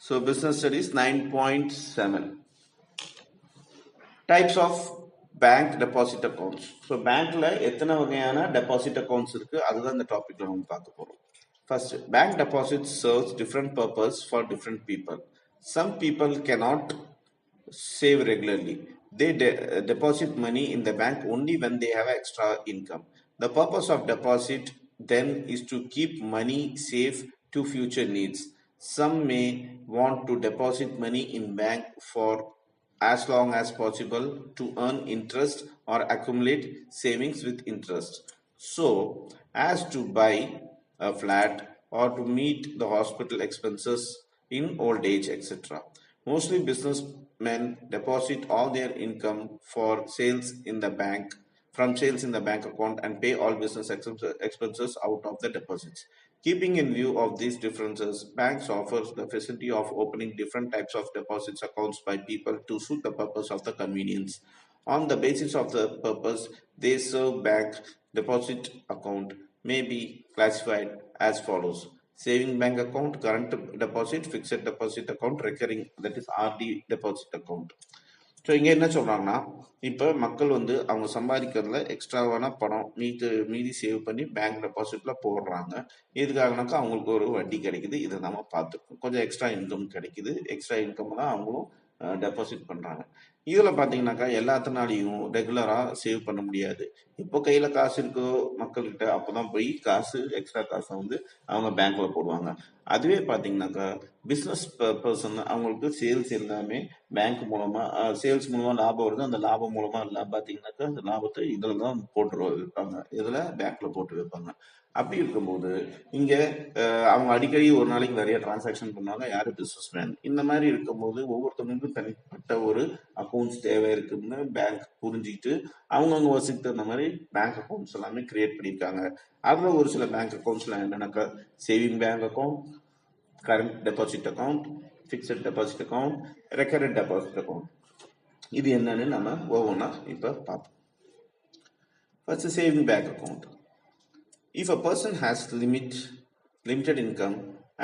So business studies 9.7 types of bank deposit accounts. So bankல எத்தனை வகையான deposit accounts இருக்கு அதுதான் இந்த டாபிக்ல நம்ம பார்க்க போறோம். First, bank deposits serves different purpose for different people. Some people cannot save regularly. They deposit money in the bank only when they have extra income. The purpose of deposit then is to keep money safe to future needs. Some may want to deposit money in bank for as long as possible to earn interest or accumulate savings with interest. So as to buy a flat or to meet the hospital expenses in old age, etc. Mostly businessmen deposit all their income for sales in the bank from sales in the bank account and pay all business expenses out of the deposits. Keeping in view of these differences, banks offers the facility of opening different types of deposits accounts by people to suit the purpose of the convenience. On the basis of the purpose they serve, bank deposit account may be classified as follows: saving bank account, current deposit, fixed deposit account, recurring, that is RD deposit account. So இங்கே என்ன சொல்கிறாங்கன்னா, இப்போ மக்கள் வந்து அவங்க சம்பாதிக்கிறதுல எக்ஸ்ட்ராவான பணம் மீதி save பண்ணி பேங்க் டெபாசிட்டில் போடுறாங்க. எதுக்காகனாக்கா அவங்களுக்கு ஒரு வட்டி கிடைக்குது. இதை நம்ம பார்த்துருக்கோம். கொஞ்சம் எக்ஸ்ட்ரா இன்கம் கிடைக்குது. எக்ஸ்ட்ரா இன்கம் தான் அவங்களும் டெபாசிட் பண்ணுறாங்க. இதில் பார்த்தீங்கன்னாக்கா எல்லாத்தினாலையும் ரெகுலராக சேவ் பண்ண முடியாது. இப்போ கையில் காசு இருக்கோ மக்கள்கிட்ட, அப்போ தான் போய் எக்ஸ்ட்ரா காசை வந்து அவங்க பேங்க்கில் போடுவாங்க. அதுவே பார்த்தீங்கன்னாக்கா பிஸ்னஸ் பர்சன் அவங்களுக்கு சேல்ஸ் எல்லாமே பேங்க் மூலமாக சேல்ஸ் மூலமாக லாபம் வருது. அந்த லாபம் மூலமாக எல்லாம் பார்த்தீங்கன்னாக்கா அந்த லாபத்தை இதில் தான் போட்டு வைப்பாங்க. இதில் பேங்க்கில் போட்டு வைப்பாங்க. அப்படி இருக்கும்போது இங்கே அவங்க அடிக்கடி ஒரு நாளைக்கு நிறைய டிரான்சாக்ஷன் பண்ணுவாங்க. யாரு? Business man. இந்த மாதிரி இருக்கும்போது ஒவ்வொருத்தவங்களுக்கும் தனிப்பட்ட ஒரு அக்கௌண்ட்ஸ் தேவை இருக்குன்னு பேங்க் புரிஞ்சுக்கிட்டு அவங்கவுங்க வசதிக்கு தகுந்த மாதிரி பேங்க் அக்கௌண்ட்ஸ் எல்லாமே கிரியேட் பண்ணியிருக்காங்க. அதில் ஒரு சில பேங்க் அக்கௌண்ட்ஸ்லாம் என்னன்னாக்கா saving bank account, current deposit account, fixed deposit account, recurrent deposit account. இது என்னன்னு நம்ம ஒவ்வொன்றா இப்போ பார்ப்போம். First saving bank account. If a person has limited income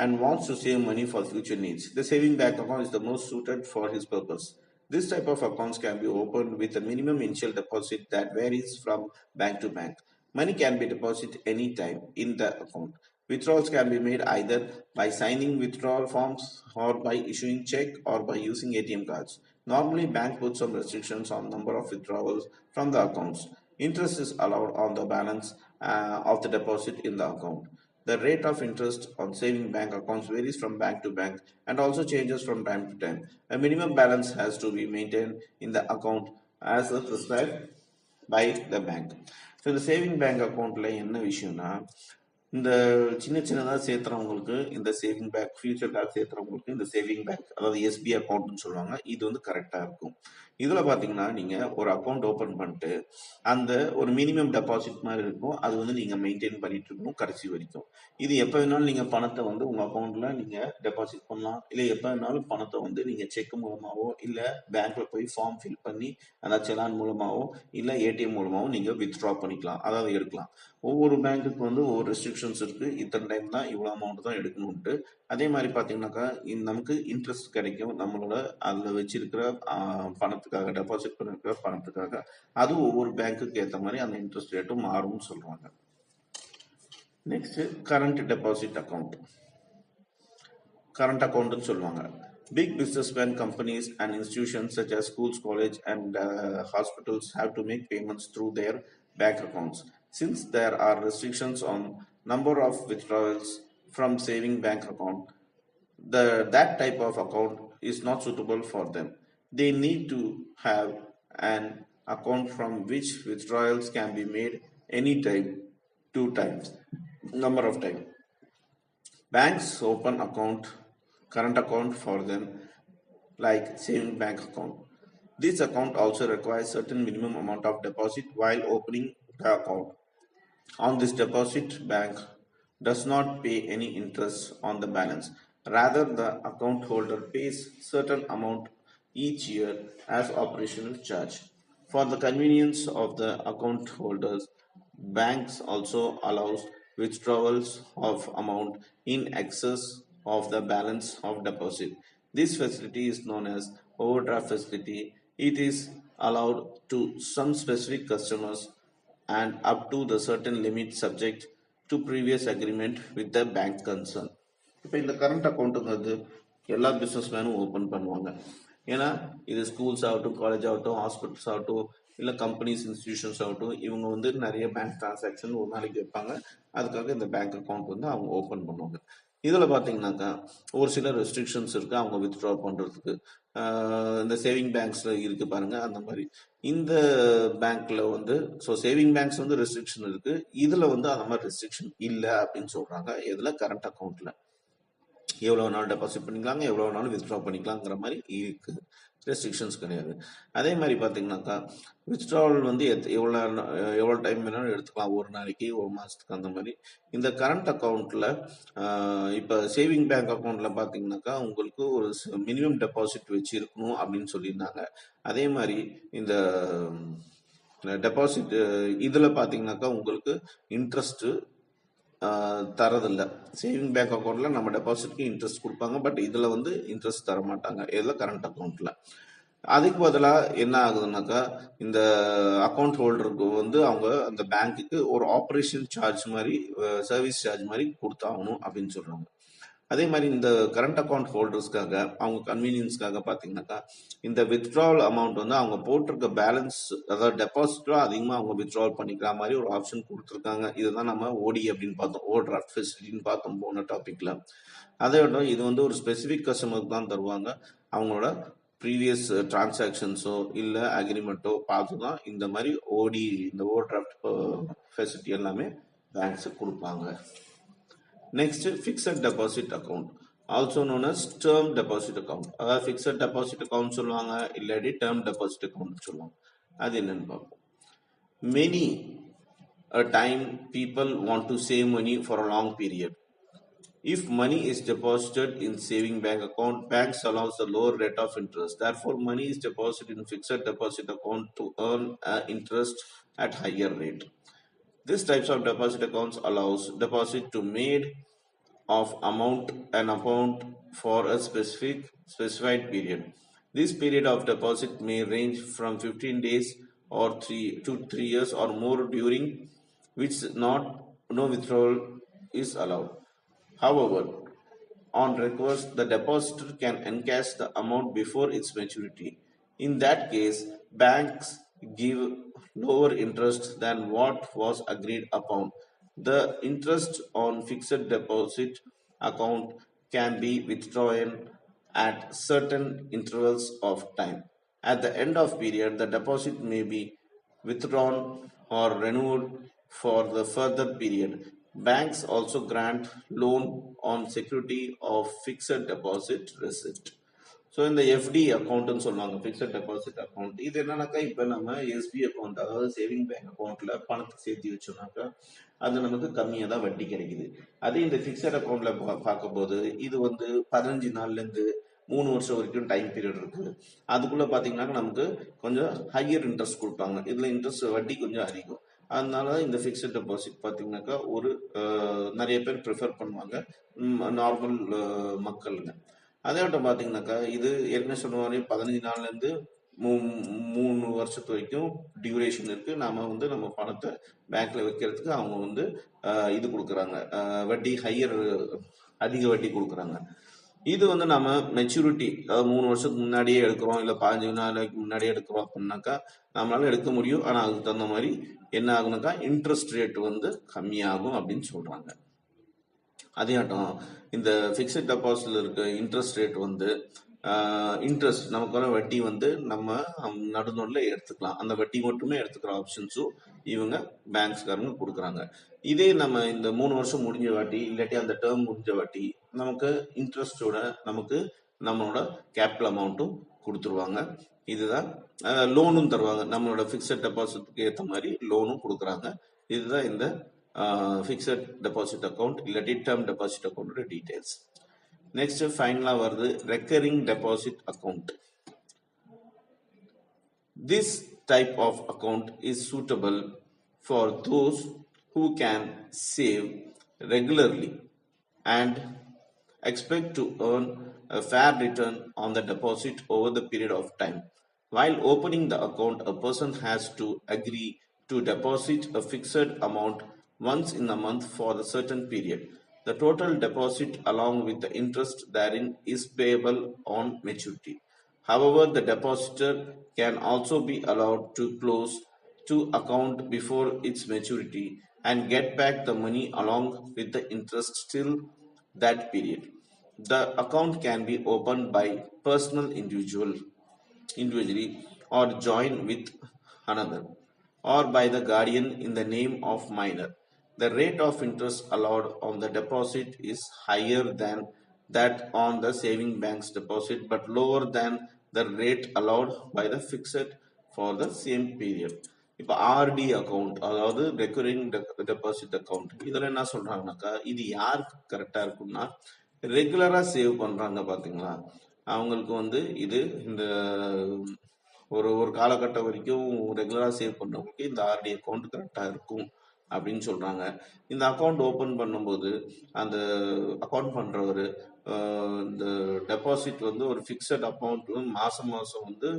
and wants to save money for future needs, the saving bank account is the most suited for his purpose. This type of accounts can be opened with a minimum initial deposit that varies from bank to bank. Money can be deposited anytime in the account. Withdrawals can be made either by signing withdrawal forms or by issuing check or by using ATM cards. Normally, bank puts some restrictions on number of withdrawals from the accounts. Interest is allowed on the balance of the deposit in the account. The rate of interest on saving bank accounts varies from bank to bank and also changes from time to time. A minimum balance has to be maintained in the account as prescribed by the bank. So the saving bank account என்ன விஷயம்னா, இந்த சின்னதாக சேர்த்துறவங்களுக்கு இந்த saving bank, ஃபியூச்சருக்காக சேர்த்துறவங்களுக்கு இந்த saving bank, அதாவது SP அக்கௌண்ட்னு சொல்லுவாங்க, இது வந்து கரெக்டாக இருக்கும். இதில் பார்த்தீங்கன்னா நீங்கள் ஒரு அக்கௌண்ட் ஓப்பன் பண்ணிட்டு அந்த ஒரு மினிமம் டெபாசிட் மாதிரி இருக்கும். அது வந்து நீங்கள் மெயின்டைன் பண்ணிட்டு இருக்கணும் கடைசி வரைக்கும். இது எப்போ வேணாலும் நீங்கள் பணத்தை வந்து உங்கள் அக்கௌண்ட்டில் நீங்கள் டெபாசிட் பண்ணலாம். இல்லை எப்போ வேணாலும் பணத்தை வந்து நீங்கள் செக் மூலமாகவோ இல்லை பேங்க்கில் போய் ஃபார்ம் ஃபில் பண்ணி அந்த செலான் மூலமாகவோ இல்லை ஏடிஎம் மூலமாகவோ நீங்கள் வித்ட்ரா பண்ணிக்கலாம், அதாவது எடுக்கலாம். ஒவ்வொரு பேங்க்குக்கு வந்து ஒவ்வொரு ரெஸ்ட்ரிக்ஷன்ஸ் இருக்குது. இத்தனை டைம் தான் இவ்வளோ அமௌண்ட் தான் எடுக்கணும்ட்டு. அதே மாதிரி பார்த்தீங்கன்னாக்கா நமக்கு இன்ட்ரெஸ்ட் கிடைக்கும் நம்மளோட அதில் வச்சிருக்கிற பணத்துக்காக, டெபாசிட் பண்ணிருக்கிற பணத்துக்காக. அது ஒவ்வொரு பேங்க்குக்கு ஏற்ற மாதிரி அந்த இன்ட்ரெஸ்ட் ரேட்டும் மாறும்னு சொல்கிறாங்க. Next current deposit account. Current அக்கௌண்ட்னு சொல்லுவாங்க. Big businessmen, companies and institutions such as schools, college and hospitals have to make payments through their bank accounts. Since there are restrictions on number of withdrawals from saving bank account, that type of account is not suitable for them. They need to have an account from which withdrawals can be made anytime, 2 times, number of time. Banks open current account for them like saving bank account. This account also requires certain minimum amount of deposit while opening the account. On this deposit, bank does not pay any interest on the balance. Rather, the account holder pays certain amount each year as operational charge. For the convenience of the account holders, banks also allows withdrawals of amount in excess of the balance of deposit. This facility is known as overdraft facility. It is allowed to some specific customers and up to the certain limit subject to previous agreement with the bank concerned. இப்போ இந்த current அக்கௌண்ட்டுங்கிறது எல்லா business மேனும் open பண்ணுவாங்க. ஏன்னா இது schools ஆகட்டும், college ஆகட்டும், hospitals ஆகட்டும், இல்லை கம்பெனிஸ், இன்ஸ்டிடியூஷன்ஸ் ஆகட்டும், இவங்க வந்து நிறைய பேங்க் டிரான்சாக்ஷன் ஒரு நாளைக்கு வைப்பாங்க. அதுக்காக இந்த பேங்க் அக்கௌண்ட் வந்து அவங்க ஓப்பன் பண்ணுவாங்க. இதில் பார்த்தீங்கன்னாக்கா ஒரு சில ரெஸ்ட்ரிக்ஷன்ஸ் இருக்குது அவங்க வித்ட்ரா பண்ணுறதுக்கு. இந்த சேவிங் பேங்க்ஸில் இருக்குது பாருங்க, அந்த மாதிரி இந்த பேங்க்ல வந்து ஸோ சேவிங் பேங்க்ஸ் வந்து ரெஸ்ட்ரிக்ஷன் இருக்குது. இதில் வந்து அந்த மாதிரி ரெஸ்ட்ரிக்ஷன் இல்லை அப்படின்னு சொல்கிறாங்க. இதில் கரண்ட் அக்கௌண்ட்டில் எவ்வளோ நாள் டெபாசிட் பண்ணிக்கலாங்க, எவ்வளோ நாள் வித்ட்ரா பண்ணிக்கலாங்கிற மாதிரி இருக்குது. ரெஸ்ட்ரிக்ஷன்ஸ் கிடையாது. அதே மாதிரி பார்த்தீங்கன்னாக்கா வித்ட்ராவல் வந்து எவ்வளோ டைம் வேணாலும் எடுத்துக்கலாம், ஒரு நாளைக்கு, ஒரு மாதத்துக்கு, அந்த மாதிரி. இந்த கரண்ட் அக்கௌண்ட்டில் இப்போ சேவிங் பேங்க் அக்கௌண்ட்டில் பார்த்தீங்கன்னாக்கா உங்களுக்கு ஒரு மினிமம் டெபாசிட் வச்சு இருக்கணும் அப்படின்னு சொல்லியிருந்தாங்க. அதே மாதிரி இந்த டெபாசிட் இதில் பார்த்தீங்கன்னாக்கா உங்களுக்கு இன்ட்ரெஸ்ட்டு தரதில்லை. சேவிங் பேங்க் அக்கௌண்ட்ல நம்ம டெபாசிட்க்கு இன்ட்ரெஸ்ட் கொடுப்பாங்க, பட் இதுல வந்து இன்ட்ரெஸ்ட் தர மாட்டாங்க, இதுல கரண்ட் அக்கௌண்ட்ல. அதுக்கு பதிலாக என்ன ஆகுதுன்னாக்கா இந்த அக்கௌண்ட் ஹோல்டருக்கு வந்து அவங்க அந்த பேங்க்குக்கு ஒரு ஆப்ரேஷன் சார்ஜ் மாதிரி, சர்வீஸ் சார்ஜ் மாதிரி கொடுத்தாகணும் அப்படின்னு சொல்றாங்க. அதே மாதிரி இந்த கரண்ட் அக்கௌண்ட் ஹோல்டர்ஸ்க்காக அவங்க கன்வீனியன்ஸ்க்காக பார்த்தீங்கன்னாக்கா இந்த வித்ட்ராவல் அமௌண்ட் வந்து அவங்க போட்டிருக்க பேலன்ஸ், அதாவது டெபாசிட்டோ அதிகமாக அவங்க வித்ட்ராவல் பண்ணிக்கிற மாதிரி ஒரு ஆப்ஷன் கொடுத்துருக்காங்க. இதுதான் நம்ம ஓடி அப்படின்னு பார்த்தோம், ஓவர் டிராஃப்ட் ஃபெசிலிட்டின்னு பார்த்தோம் போன டாபிக்ல. அதை விட இது வந்து ஒரு ஸ்பெசிஃபிக் கஸ்டமருக்கு தான் தருவாங்க. அவங்களோட ப்ரீவியஸ் டிரான்சாக்ஷன்ஸோ இல்லை அக்ரிமெண்ட்டோ பார்த்து தான் இந்த மாதிரி ஓடி, இந்த ஓவர் டிராஃப்ட் ஃபெசிலிட்டி எல்லாமே பேங்க்ஸ் கொடுப்பாங்க. Next, fixed deposit account, also known as term deposit account. அதாவது fixed deposit account சொல்லுவாங்க, இல்லாட்டி term deposit account சொல்லுவாங்க. அது என்னன்னு பார்ப்போம். Many a time people want to save money for a long period. If money is deposited in saving bank account, banks allows a lower rate of interest. Therefore, money is deposited in fixed deposit account to earn interest at higher rate. This types of deposit accounts allows deposit to made of an amount for a specified period. This period of deposit may range from 15 days or 3 to 3 years or more, during which no withdrawal is allowed. However, on request, the depositor can encash the amount before its maturity. In that case, banks give lower interest than what was agreed upon. The interest on fixed deposit account can be withdrawn at certain intervals of time. At the end of period, the deposit may be withdrawn or renewed for the further period. Banks also grant loan on security of fixed deposit receipt. So இந்த FD அக்கௌண்ட்னு சொல்லுவாங்க, fixed deposit account. இது என்னன்னாக்கா இப்போ நம்ம SP account, அதாவது saving bank அக்கௌண்ட்ல பணத்தை சேர்த்து வச்சோம்னாக்கா அது நமக்கு கம்மியாக தான் வட்டி கிடைக்குது. அதே இந்த ஃபிக்ஸட் அக்கௌண்ட்ல பார்க்கும்போது இது வந்து 15 நாள்லேருந்து 3 வருஷம் வரைக்கும் டைம் பீரியட் இருக்கு. அதுக்குள்ள பார்த்தீங்கன்னா நமக்கு கொஞ்சம் ஹையர் இன்ட்ரெஸ்ட் கொடுப்பாங்க. இதுல இன்ட்ரெஸ்ட் வட்டி கொஞ்சம் அதிகம். அதனால இந்த ஃபிக்ஸட் டெபாசிட் பார்த்தீங்கன்னாக்கா ஒரு நிறைய பேர் ப்ரிஃபர் பண்ணுவாங்க, நார்மல் மக்களுங்க. அதே மட்டும் பார்த்தீங்கன்னாக்கா இது என்ன சொல்லுவாங்க, 15 நாள்லேருந்து 3 வருஷத்து வரைக்கும் டியூரேஷன் இருக்கு. நாம வந்து நம்ம பணத்தை பேங்க்ல வைக்கிறதுக்கு அவங்க வந்து இது கொடுக்குறாங்க, வட்டி ஹையர், அதிக வட்டி கொடுக்குறாங்க. இது வந்து நம்ம மெச்சூரிட்டி, அதாவது 3 வருஷத்துக்கு முன்னாடியே எடுக்கிறோம், இல்லை 15 நாளைக்கு முன்னாடியே எடுக்கிறோம் அப்படின்னாக்கா நம்மளால எடுக்க முடியும். ஆனால் அதுக்கு தகுந்த மாதிரி என்ன ஆகுனாக்கா இன்ட்ரெஸ்ட் ரேட் வந்து கம்மியாகும் அப்படின்னு சொல்றாங்க. அதேட்டம் இந்த ஃபிக்ஸட் டெபாசிட்ல இருக்க இன்ட்ரெஸ்ட் ரேட் வந்து இன்ட்ரெஸ்ட் நமக்கு வர வட்டி வந்து நம்ம நடுநொடில் எடுத்துக்கலாம். அந்த வட்டி மட்டுமே எடுத்துக்கிற ஆப்ஷன்ஸும் இவங்க பேங்க்ஸ்காரங்க கொடுக்குறாங்க. இதே நம்ம இந்த 3 வருஷம் முடிஞ்ச வாட்டி இல்லாட்டி அந்த டேர்ம் முடிஞ்ச வாட்டி நமக்கு இன்ட்ரெஸ்டோட நமக்கு நம்மளோட கேபிட்டல் அமௌண்ட்டும் கொடுத்துருவாங்க. இதுதான் லோனும் தருவாங்க, நம்மளோட ஃபிக்ஸட் டெபாசிட்க்கு ஏற்ற மாதிரி லோனும் கொடுக்குறாங்க. இதுதான் இந்த ஃபிக்ஸட் டெபாசிட் அக்கௌண்ட் இல்லாட்டி டேர்ம் டெபாசிட் அக்கௌண்டோட டீடைல்ஸ். நெக்ஸ்ட் ஃபைனலா வருது recurring deposit account. This type of account is suitable for those who can save regularly and expect to earn a fair return on the deposit over the period of time. While opening the account, a person has to agree to deposit a fixed amount once in a month for a certain period. The total deposit along with the interest therein is payable on maturity. However, the depositor can also be allowed to close to account before its maturity and get back the money along with the interest till that period. The account can be opened by personal individually or join with another or by the guardian in the name of minor. The rate of interest allowed on the deposit is higher than that on the saving bank's deposit but lower than the rate allowed by the fixed for the same period. இப்போ RT account அதாவது recurring deposit account இதில் என்ன சொல்றாங்கனாக்கா இது யாருக்கு கரெக்டாக இருக்கும்னா ரெகுலராக save பண்ணுறாங்க பார்த்தீங்களா அவங்களுக்கு வந்து இது இந்த ஒரு ஒரு காலகட்டம் வரைக்கும் ரெகுலராக சேவ் பண்ணுறவங்களுக்கு இந்த ஆர்டி அக்கௌண்ட் கரெக்டாக இருக்கும் அப்படின்னு சொல்கிறாங்க. இந்த அக்கௌண்ட் ஓப்பன் பண்ணும்போது அந்த அக்கௌண்ட் பண்ணுறவர் இந்த டெபாசிட் வந்து ஒரு ஃபிக்ஸட் அமௌண்ட் மாதம் வந்து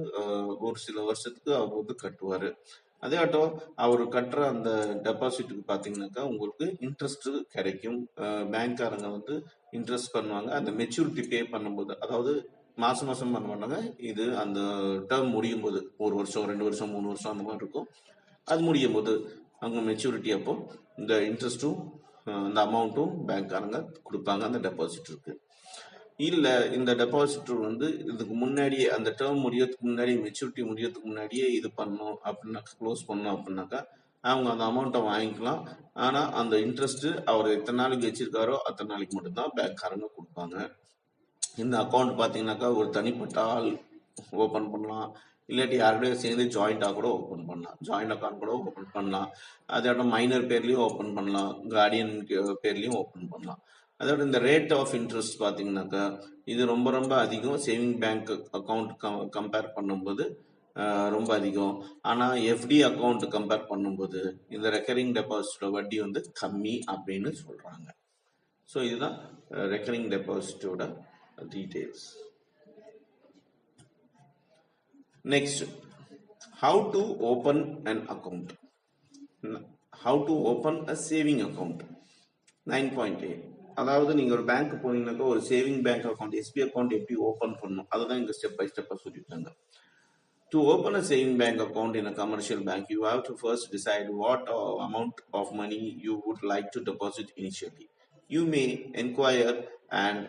ஒரு சில வருஷத்துக்கு அவர் வந்து கட்டுவார். அதேட்டும் அவர் கட்டுற அந்த டெபாசிட்டுக்கு பார்த்தீங்கன்னாக்கா உங்களுக்கு இன்ட்ரெஸ்ட் கிடைக்கும். பேங்க்காரங்க வந்து இன்ட்ரெஸ்ட் பண்ணுவாங்க. அந்த மெச்சூரிட்டி பே பண்ணும்போது அதாவது மாதம் பண்ண மாட்டாங்க. இது அந்த டேர்ம் முடியும் போது 1 வருஷம் 2 வருஷம் 3 வருஷம் அந்த மாதிரி இருக்கும். அது முடியும் போது அவங்க மெச்சூரிட்டி அப்போ இந்த இன்ட்ரெஸ்ட்டும் இந்த அமௌண்ட்டும் பேங்க்காரங்க கொடுப்பாங்க அந்த டெபாசிட்டருக்கு. இல்லை இந்த டெபாசிட்டர் வந்து இதுக்கு முன்னாடியே அந்த டேர்ம் முடியறதுக்கு முன்னாடி மெச்சூரிட்டி முடியறதுக்கு முன்னாடியே இது பண்ணணும் அப்படின்னாக்கா க்ளோஸ் பண்ணணும் அப்படின்னாக்கா அவங்க அந்த அமௌண்ட்டை வாங்கிக்கலாம். ஆனால் அந்த இன்ட்ரெஸ்ட் அவர் எத்தனை நாளைக்கு வச்சிருக்காரோ அத்தனை நாளைக்கு மட்டும்தான் பேங்க்காரங்க கொடுப்பாங்க. இந்த அக்கௌண்ட் பார்த்தீங்கன்னாக்கா ஒரு தனிப்பட்ட ஆள் ஓப்பன் பண்ணலாம், இல்லாட்டி யாருடைய சேர்ந்து ஜாயிண்டாக கூட ஓப்பன் பண்ணலாம், ஜாயிண்ட் அக்கௌண்ட் கூட ஓப்பன் பண்ணலாம். அதோட மைனர் பேர்லையும் ஓப்பன் பண்ணலாம், கார்டியன் பேர்லையும் ஓப்பன் பண்ணலாம். அதோட இந்த ரேட் ஆஃப் இன்ட்ரெஸ்ட் பார்த்தீங்கன்னாக்கா இது ரொம்ப ரொம்ப அதிகம். சேவிங் பேங்க் அக்கௌண்ட் கம்பேர் பண்ணும்போது ரொம்ப அதிகம். ஆனால் எஃப்டி அக்கௌண்ட் கம்பேர் பண்ணும்போது இந்த ரெக்கரிங் டெபாசிட்டோட வட்டி வந்து கம்மி அப்படின்னு சொல்கிறாங்க. ஸோ இதுதான் ரெக்கரிங் டெபாசிட்டோட details. Next, how to open an account. How to open a saving account. 9.8. அதாவது நீங்க ஒரு பேங்க் போனீங்கன்னாக்கா ஒரு saving bank account SP account எப்படி ஓபன் பண்ணணும் அதுதான் இங்க ஸ்டெப் பை ஸ்டெப்பா சொல்லியிருக்காங்க. To open a saving bank account in a commercial bank, you have to first decide what amount of money you would like to deposit initially. You may inquire and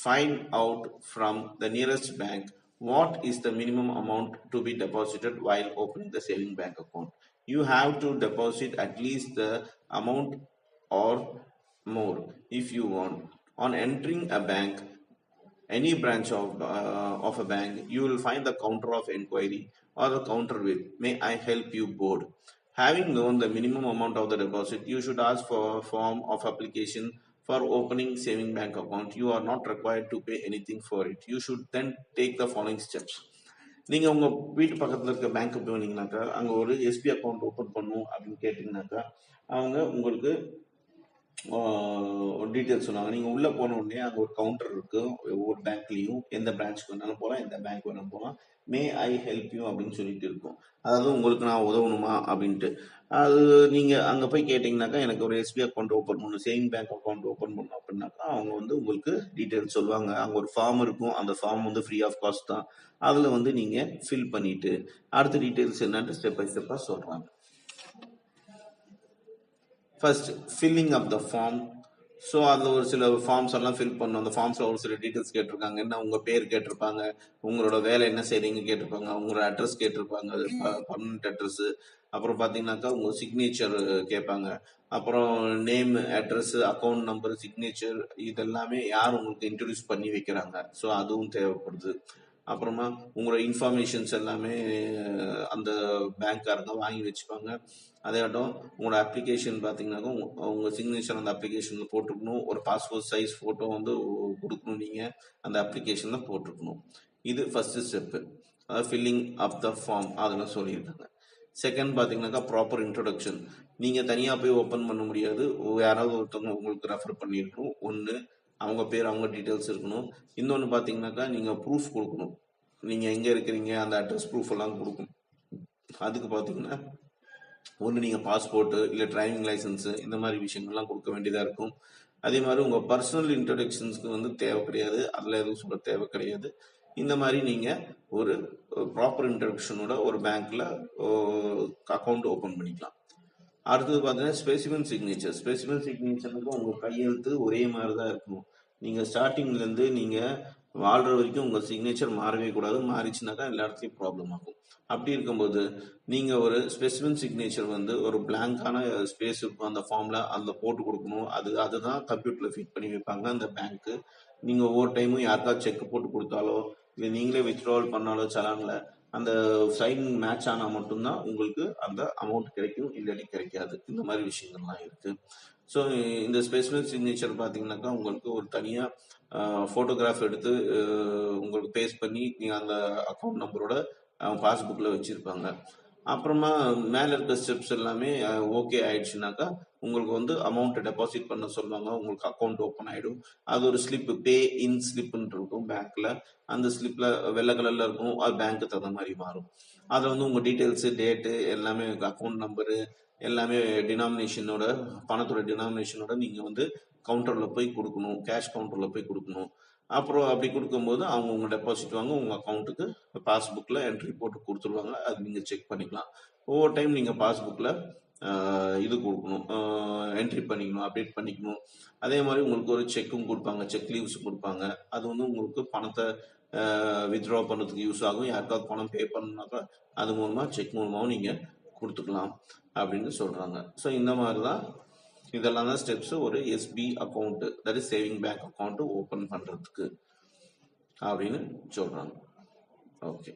find out from the nearest bank what is the minimum amount to be deposited while opening the saving bank account. You have to deposit at least the amount or more if you want. On entering a bank, any branch of a bank, you will find the counter of inquiry or the counter with "May I help you" board. Having known the minimum amount of the deposit, you should ask for a form of application for opening saving bank account. You are not required to pay anything for it. You should then take the following steps. நீங்கள் உங்கள் வீட்டு பக்கத்தில் இருக்க பேங்க்கு போனீங்கன்னாக்கா அங்கே ஒரு SP account open பண்ணணும் அப்படின்னு கேட்டிங்கனாக்கா அவங்க உங்களுக்கு டீட்டெயில்ஸ் சொன்னாங்க. நீங்கள் உள்ளே போன உடனே அங்கே ஒரு கவுண்டர் இருக்குது. ஒவ்வொரு பேங்க்லேயும் எந்த பிரான்ச்சுக்கு வேணாலும் போகலாம், எந்த பேங்க் வேணாலும் போகலாம். மே ஐ ஹெல்ப் யூ அப்படின்னு சொல்லிட்டு இருக்கும். அதாவது உங்களுக்கு நான் உதவணுமா அப்படின்ட்டு. அது நீங்கள் அங்கே போய் கேட்டிங்கனாக்கா எனக்கு ஒரு எஸ்பி அக்கௌண்ட் ஓப்பன் பண்ணணும், சேவிங் பேங்க் அக்கௌண்ட் ஓப்பன் பண்ணணும் அப்படின்னாக்கா அவங்க வந்து உங்களுக்கு டீட்டெயில்ஸ் சொல்லுவாங்க. அங்கே ஒரு ஃபார்ம் இருக்கும். அந்த ஃபார்ம் வந்து ஃப்ரீ ஆஃப் காஸ்ட் தான். அதில் வந்து நீங்கள் ஃபில் பண்ணிவிட்டு அடுத்த டீட்டெயில்ஸ் என்னன்ட்டு ஸ்டெப் பை ஸ்டெப்பாக சொல்கிறாங்க. First filling up the form. So அதில் ஒரு சில ஃபார்ம்ஸ் எல்லாம் ஃபில் பண்ணணும். அந்த ஃபார்ம்ஸில் ஒரு சில டீட்டெயில்ஸ் கேட்டிருக்காங்க. என்ன உங்கள் பேர் கேட்டிருப்பாங்க, உங்களோட வேலை என்ன செய்கிறீங்க கேட்டிருப்பாங்க, உங்களோட அட்ரஸ் கேட்டிருப்பாங்க, பர்மனெண்ட் அட்ரஸ்ஸு. அப்புறம் பார்த்தீங்கன்னாக்கா உங்கள் சிக்னேச்சர் கேட்பாங்க. அப்புறம் name, address, account number, signature இதெல்லாமே யார் உங்களுக்கு இன்ட்ரடியூஸ் பண்ணி வைக்கிறாங்க, ஸோ அதுவும் தேவைப்படுது. அப்புறமா உங்களோட இன்ஃபர்மேஷன்ஸ் எல்லாமே அந்த பேங்க்காரங்க வாங்கி வச்சுப்பாங்க. அதேட்டும் உங்களோட அப்ளிகேஷன் பார்த்தீங்கன்னாக்கா உங்கள் சிக்னேச்சர் அந்த அப்ளிகேஷனில் போட்டிருக்கணும். ஒரு பாஸ்போர்ட் சைஸ் ஃபோட்டோ வந்து கொடுக்கணும், நீங்கள் அந்த அப்ளிகேஷனில் போட்டிருக்கணும். இது ஃபர்ஸ்ட் ஸ்டெப்பு, அதாவது ஃபில்லிங் அப் த ஃபார்ம். அதெல்லாம் சொல்லியிருக்காங்க. செகண்ட் பார்த்தீங்கன்னாக்கா ப்ராப்பர் இன்ட்ரொடக்ஷன். நீங்கள் தனியாக போய் ஓப்பன் பண்ண முடியாது, யாராவது ஒருத்தவங்க உங்களுக்கு ரெஃபர் பண்ணியிருக்கணும். ஒன்று அவங்க பேர் அவங்க டீட்டெயில்ஸ் இருக்கணும். இன்னொன்று பார்த்தீங்கன்னாக்கா நீங்கள் ப்ரூஃப் கொடுக்கணும். நீங்கள் எங்கே இருக்கிறீங்க அந்த அட்ரஸ் ப்ரூஃப் எல்லாம் கொடுக்கணும். அதுக்கு பார்த்தீங்கன்னா ஒன்று நீங்கள் பாஸ்போர்ட்டு இல்லை டிரைவிங் லைசன்ஸு இந்த மாதிரி விஷயங்கள்லாம் கொடுக்க வேண்டியதாக இருக்கும். அதே மாதிரி உங்கள் பர்சனல் இன்ட்ரடக்ஷன்ஸ்க்கு வந்து தேவை கிடையாது, அதில் எதுவும் சொல்ல தேவை கிடையாது. இந்த மாதிரி நீங்கள் ஒரு ப்ராப்பர் இன்ட்ரடக்ஷனோட ஒரு பேங்க்கில் அக்கௌண்ட் ஓப்பன் பண்ணிக்கலாம். அடுத்தது பார்த்தீங்கன்னா ஸ்பெசிஃபிக் சிக்னேச்சர். ஸ்பெசிஃபிக் சிக்னேச்சருக்கு உங்கள் கையெழுத்து ஒரே மாதிரி தான் இருக்கணும். நீங்கள் ஸ்டார்டிங்லேருந்து நீங்கள் வாழ்கிற வரைக்கும் உங்கள் சிக்னேச்சர் மாறவே கூடாது. மாறிச்சுனாக்கா எல்லா இடத்துலையும் ப்ராப்ளம் ஆகும். அப்படி இருக்கும்போது நீங்கள் ஒரு ஸ்பெசிஃபிக் சிக்னேச்சர் வந்து ஒரு பிளாங்கான ஸ்பேஸ் இருக்கும் அந்த ஃபார்மில், அதில் போட்டு கொடுக்கணும். அதுதான் கம்ப்யூட்டரில் ஃபிட் பண்ணி வைப்பாங்க அந்த பேங்க்கு. நீங்கள் ஒவ்வொரு டைமும் யாருக்காவது செக் போட்டு கொடுத்தாலோ இல்லை நீங்களே வித்ட்ராவல் பண்ணாலோ சலானில் அந்த சைன் மேட்ச் ஆனால் மட்டும்தான் உங்களுக்கு அந்த அமௌண்ட் கிடைக்கும், இல்லாட்டி கிடைக்காது. இந்த மாதிரி விஷயங்கள்லாம் இருக்கு. ஸோ இந்த ஸ்பெசிஃபிக் சிக்னேச்சர் பார்த்தீங்கன்னாக்கா உங்களுக்கு ஒரு தனியாக ஃபோட்டோகிராஃப் எடுத்து உங்களுக்கு பேஸ்ட் பண்ணி நீங்கள் அந்த அக்கௌண்ட் நம்பரோட பாஸ்புக்கில் வச்சுருப்பாங்க. அப்புறமா மேலே இருக்க ஸ்டெப்ஸ் எல்லாமே ஓகே ஆயிடுச்சுனாக்கா உங்களுக்கு வந்து அமௌண்ட் டெபாசிட் பண்ண சொல்லுவாங்க. உங்களுக்கு அக்கௌண்ட் ஓப்பன் ஆகிடும். அது ஒரு ஸ்லிப், பே இன் ஸ்லிப்னு இருக்கும் பேங்க்கில். அந்த ஸ்லிப்பில் வெள்ளை கலரில் இருக்கும். அது பேங்க்கு தகுந்த மாதிரி மாறும். அதில் வந்து உங்கள் டீட்டெயில்ஸு, டேட்டு எல்லாமே, அக்கௌண்ட் நம்பரு எல்லாமே டினாமினேஷனோட, பணத்தோட டினாமினேஷனோட நீங்கள் வந்து கவுண்டரில் போய் கொடுக்கணும், கேஷ் கவுண்டரில் போய் கொடுக்கணும். அப்புறம் அப்படி கொடுக்கும்போது அவங்க உங்கள் டெபாசிட் வாங்க உங்கள் அக்கௌண்ட்டுக்கு பாஸ்புக்கில் என்ட்ரி போட்டு கொடுத்துருவாங்க. அது நீங்கள் செக் பண்ணிக்கலாம். ஒவ்வொரு டைம் நீங்கள் பாஸ்புக்கில் இது கொடுக்கணும், என்ட்ரி பண்ணிக்கணும், அப்டேட் பண்ணிக்கணும். அதே மாதிரி உங்களுக்கு ஒரு செக்கும் கொடுப்பாங்க, செக் லீவ்ஸ் கொடுப்பாங்க. அது வந்து உங்களுக்கு பணத்தை வித்ட்ரா பண்ணுறதுக்கு யூஸ் ஆகும். யாருக்காவது பணம் பே பண்ணணுனாக்கா அது மூலமாக செக் மூலமாகவும் நீங்கள் கொடுத்துக்கலாம் அப்படின்னு சொல்கிறாங்க. ஸோ இந்த மாதிரி தான் இதெல்லாம் தான் ஸ்டெப்ஸ் ஒரு SP account, that is saving bank account open பண்ணுறதுக்கு அப்படின்னு சொல்கிறாங்க. ஓகே.